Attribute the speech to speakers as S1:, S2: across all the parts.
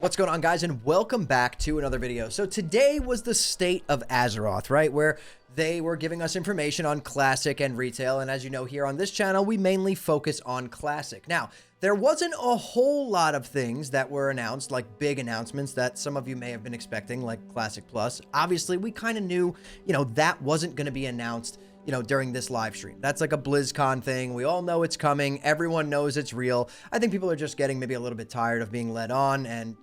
S1: What's going on, guys, and welcome back to another video. So today was the state of Azeroth, right, where they were giving us information on Classic and Retail, and as you know, here on this channel, we mainly focus on Classic. Now, there wasn't a whole lot of things that were announced, like big announcements that some of you may have been expecting, like Classic Plus. Obviously, we kind of knew, that wasn't going to be announced during this live stream. That's like a BlizzCon thing. We all know it's coming. Everyone knows it's real. I think people are just getting maybe a little bit tired of being led on and,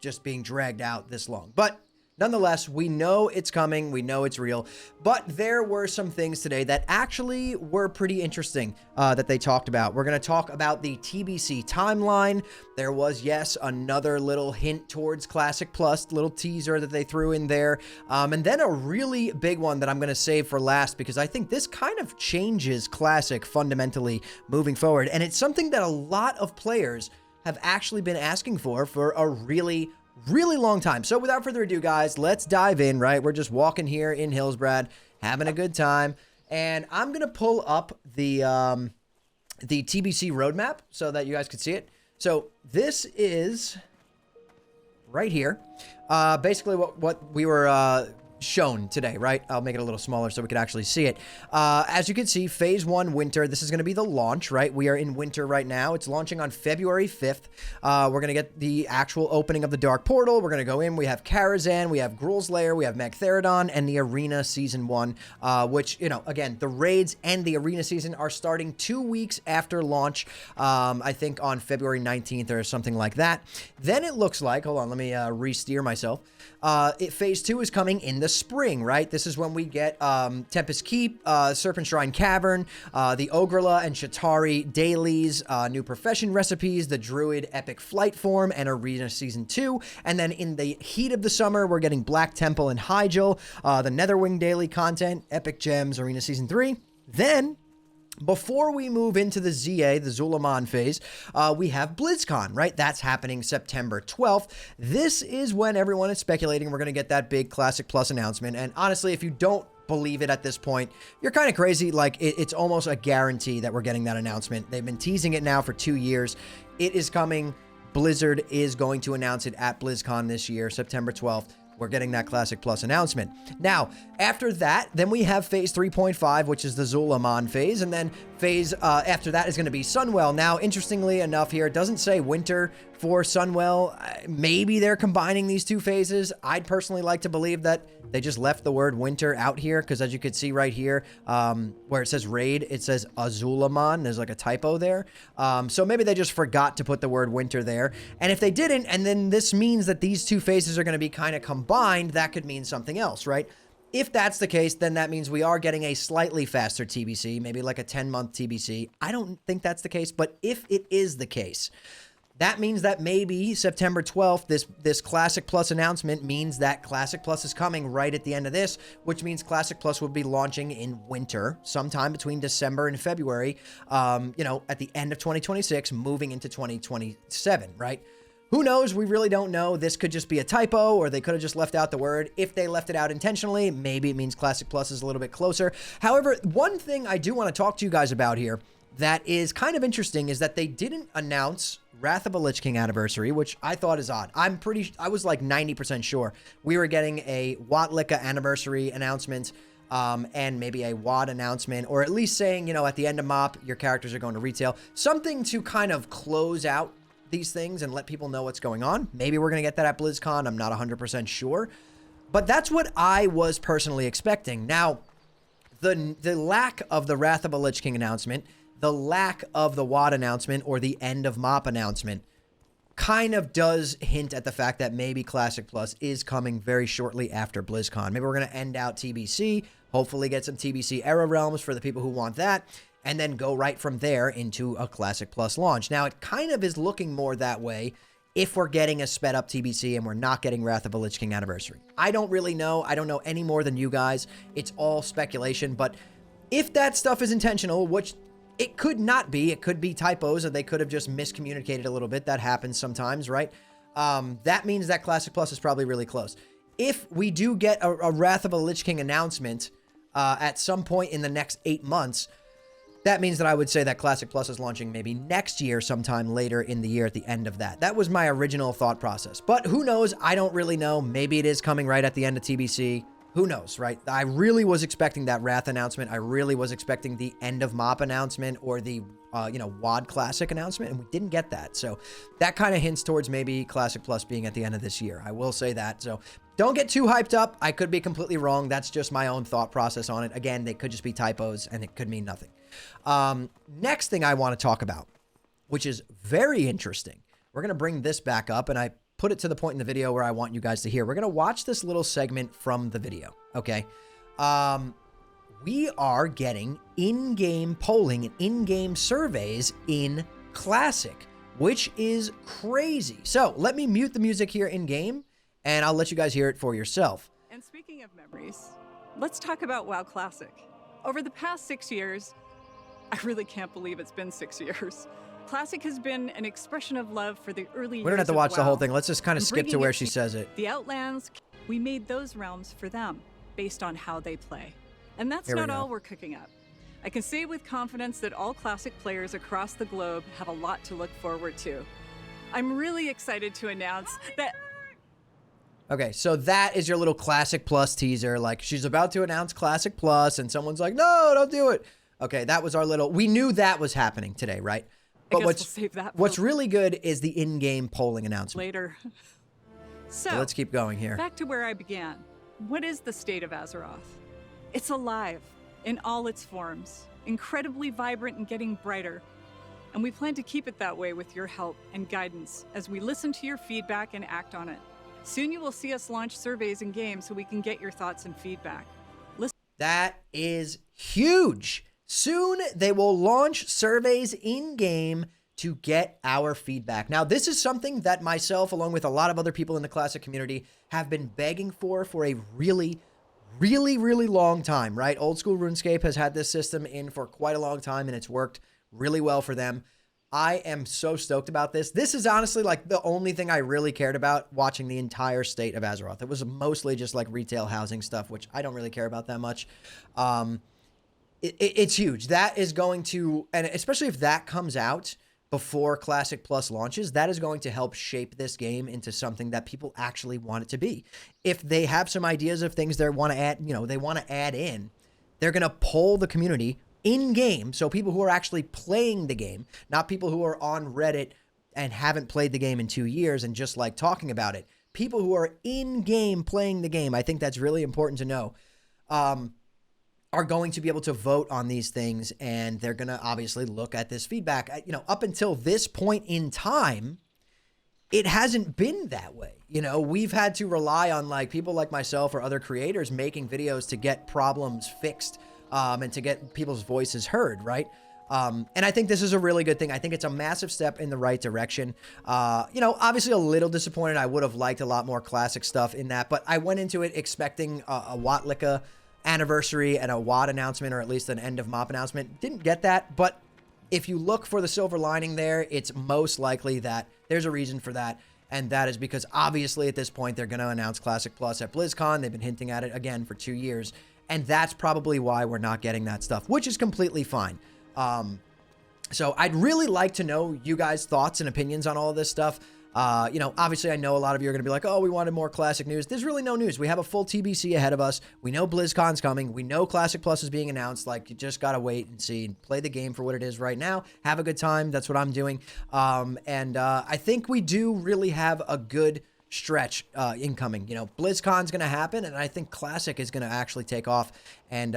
S1: just being dragged out this long. But nonetheless, we know it's coming. We know it's real. But there were some things today that actually were pretty interesting that they talked about. We're going to talk about the TBC timeline. There was, yes, another little hint towards Classic Plus, little teaser that they threw in there. And then a really big one that I'm going to save for last because I think this kind of changes Classic fundamentally moving forward. And it's something that a lot of players have actually been asking for a really long time. So without further ado, guys, let's dive in, right? We're just walking here in Hillsbrad, having a good time. And I'm going to pull up the TBC roadmap so that you guys can see it. So this is right here. Basically what we were shown today, right? I'll make it a little smaller so we can actually see it. As you can see, Phase 1 Winter, this is going to be the launch, right? We are in Winter right now. It's launching on February 5th. We're going to get the actual opening of the Dark Portal. We're going to go in. We have Karazhan, we have Gruul's Lair, we have Magtheridon, and the Arena Season 1, which, again, the raids and the Arena Season are starting 2 weeks after launch, I think on February 19th or something like that. Then it looks like, hold on, let me re-steer myself. Phase 2 is coming in the spring, right? This is when we get Tempest Keep, Serpent Shrine Cavern, the Ogrela and Shatari dailies, new profession recipes, the Druid Epic Flight Form, and Arena Season 2. And then in the heat of the summer, we're getting Black Temple and Hyjal, the Netherwing daily content, Epic Gems, Arena Season 3. Then before we move into the ZA, the Zul'Aman phase, we have BlizzCon, right? That's happening September 12th. This is when everyone is speculating we're going to get that big Classic Plus announcement. And honestly, if you don't believe it at this point, you're kind of crazy. Like, it's almost a guarantee that we're getting that announcement. They've been teasing it now for 2 years. It is coming. Blizzard is going to announce it at BlizzCon this year, September 12th. We're getting that Classic Plus announcement. Now, after that, then we have Phase 3.5, which is the Zul'Aman phase, and then phase after that is going to be Sunwell. Now, interestingly enough here, it doesn't say Winter for Sunwell. Maybe they're combining these two phases. I'd personally like to believe that they just left the word Winter out here, because as you can see right here, where it says Raid, it says Zul'Aman. There's like a typo there. So maybe they just forgot to put the word Winter there. And if they didn't, and then this means that these two phases are going to be kind of combined, that could mean something else, right? If that's the case, then that means we are getting a slightly faster TBC, maybe like a 10-month TBC. I don't think that's the case, but if it is the case, that means that maybe September 12th, this Classic Plus announcement means that Classic Plus is coming right at the end of this, which means Classic Plus will be launching in winter, sometime between December and February, at the end of 2026, moving into 2027, right? Who knows? We really don't know. This could just be a typo, or they could have just left out the word. If they left it out intentionally, maybe it means Classic Plus is a little bit closer. However, one thing I do want to talk to you guys about here that is kind of interesting is that they didn't announce Wrath of a Lich King Anniversary, which I thought is odd. I was like 90% sure we were getting a Watlika Anniversary announcement, and maybe a WAD announcement, or at least saying, at the end of MOP, your characters are going to retail. Something to kind of close out these things and let people know what's going on. Maybe we're going to get that at BlizzCon. I'm not 100% sure. But that's what I was personally expecting. Now, the lack of the Wrath of a Lich King announcement, the lack of the WAD announcement, or the end of MOP announcement kind of does hint at the fact that maybe Classic Plus is coming very shortly after BlizzCon. Maybe we're going to end out TBC, hopefully get some TBC era realms for the people who want that, and then go right from there into a Classic Plus launch. Now, it kind of is looking more that way if we're getting a sped up TBC and we're not getting Wrath of a Lich King Anniversary. I don't really know. I don't know any more than you guys. It's all speculation. But if that stuff is intentional, which it could not be, it could be typos, or they could have just miscommunicated a little bit. That happens sometimes, right? That means that Classic Plus is probably really close. If we do get a Wrath of a Lich King announcement at some point in the next 8 months, that means that I would say that Classic Plus is launching maybe next year, sometime later in the year at the end of that. That was my original thought process. But who knows? I don't really know. Maybe it is coming right at the end of TBC. Who knows, right? I really was expecting that Wrath announcement. I really was expecting the end of MOP announcement or the, WoD Classic announcement, and we didn't get that. So that kind of hints towards maybe Classic Plus being at the end of this year. I will say that. So don't get too hyped up. I could be completely wrong. That's just my own thought process on it. Again, they could just be typos, and it could mean nothing. Next thing I want to talk about, which is very interesting. We're going to bring this back up, and I put it to the point in the video where I want you guys to hear. We're going to watch this little segment from the video, okay? We are getting in-game polling and in-game surveys in Classic, which is crazy. So let me mute the music here in-game, and I'll let you guys hear it for yourself.
S2: And speaking of memories, let's talk about WoW Classic. Over the past 6 years, I really can't believe it's been 6 years. Classic has been an expression of love for the early years.
S1: We don't have to watch
S2: WoW,
S1: the whole thing. Let's just kind of skip to where she says it.
S2: The Outlands, we made those realms for them based on how they play. And that's not all we're cooking up. I can say with confidence that all Classic players across the globe have a lot to look forward to. I'm really excited to announce that...
S1: Okay, so that is your little Classic Plus teaser. Like, she's about to announce Classic Plus, and someone's like, no, don't do it. Okay, that was our little... We knew that was happening today, right? But what's really good is the in-game polling announcement.
S2: Later. So
S1: let's keep going here.
S2: Back to where I began. What is the state of Azeroth? It's alive in all its forms, incredibly vibrant and getting brighter. And we plan to keep it that way with your help and guidance as we listen to your feedback and act on it. Soon you will see us launch surveys in game so we can get your thoughts and feedback.
S1: That is huge. Soon they will launch surveys in-game to get our feedback. Now, this is something that myself, along with a lot of other people in the Classic community, have been begging for a really, really, really long time, right? Old School RuneScape has had this system in for quite a long time, and it's worked really well for them. I am so stoked about this. This is honestly like the only thing I really cared about watching the entire state of Azeroth. It was mostly just like retail housing stuff, which I don't really care about that much. It's huge. That is going to, and especially if that comes out before Classic Plus launches, that is going to help shape this game into something that people actually want it to be. If they have some ideas of things they want to add, they want to add in, they're going to poll the community in game. So people who are actually playing the game, not people who are on Reddit and haven't played the game in 2 years and just like talking about it. People who are in game playing the game. I think that's really important to know. Are going to be able to vote on these things, and they're going to obviously look at this feedback. Up until this point in time, it hasn't been that way. We've had to rely on like people like myself or other creators making videos to get problems fixed and to get people's voices heard, right? And I think this is a really good thing. I think it's a massive step in the right direction. Obviously a little disappointed. I would have liked a lot more Classic stuff in that, but I went into it expecting a Watlika anniversary and a WoD announcement, or at least an end of MOP announcement. Didn't get that, but if you look for the silver lining there, it's most likely that there's a reason for that, and that is because obviously at this point they're going to announce Classic Plus at BlizzCon. They've been hinting at it again for 2 years, and that's probably why we're not getting that stuff, which is completely fine. So I'd really like to know you guys' thoughts and opinions on all of this stuff. Obviously I know a lot of you are going to be like, oh, we wanted more Classic news. There's really no news. We have a full TBC ahead of us. We know BlizzCon's coming. We know Classic Plus is being announced. Like, you just got to wait and see and play the game for what it is right now. Have a good time. That's what I'm doing. I think we do really have a good stretch incoming. BlizzCon's going to happen, and I think Classic is going to actually take off. And,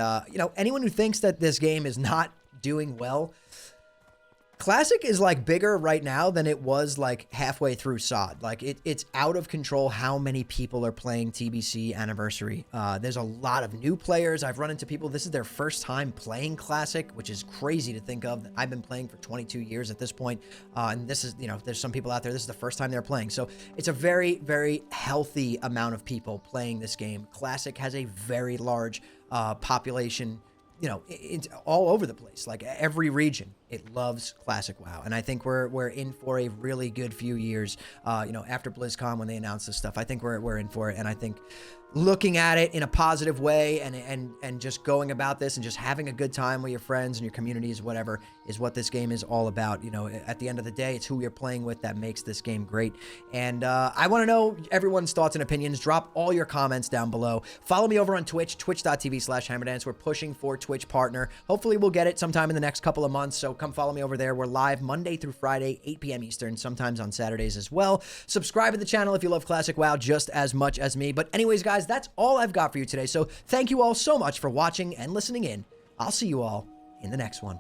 S1: anyone who thinks that this game is not doing well, Classic is like bigger right now than it was like halfway through SOD. Like it's out of control how many people are playing TBC Anniversary. There's a lot of new players. I've run into people, this is their first time playing Classic, which is crazy to think of. I've been playing for 22 years at this point. And this is, there's some people out there, this is the first time they're playing. So it's a very, very healthy amount of people playing this game. Classic has a very large population, it's all over the place, like every region. it loves classic WoW, and I think we're in for a really good few years. You know, after BlizzCon when they announced this stuff, I think we're in for it, and I think looking at it in a positive way and just going about this and just having a good time with your friends and your communities, whatever, is what this game is all about. You know, at the end of the day, it's who you're playing with that makes this game great. And I want to know everyone's thoughts and opinions. Drop all your comments down below. Follow me over on Twitch, twitch.tv/hammerdance. We're pushing for Twitch partner. Hopefully we'll get it sometime in the next couple of months, so come follow me over there. We're live Monday through Friday, 8 p.m. Eastern, sometimes on Saturdays as well. Subscribe to the channel if you love classic WoW just as much as me. But anyways, guys, that's all I've got for you today. So thank you all so much for watching and listening in. I'll see you all in the next one.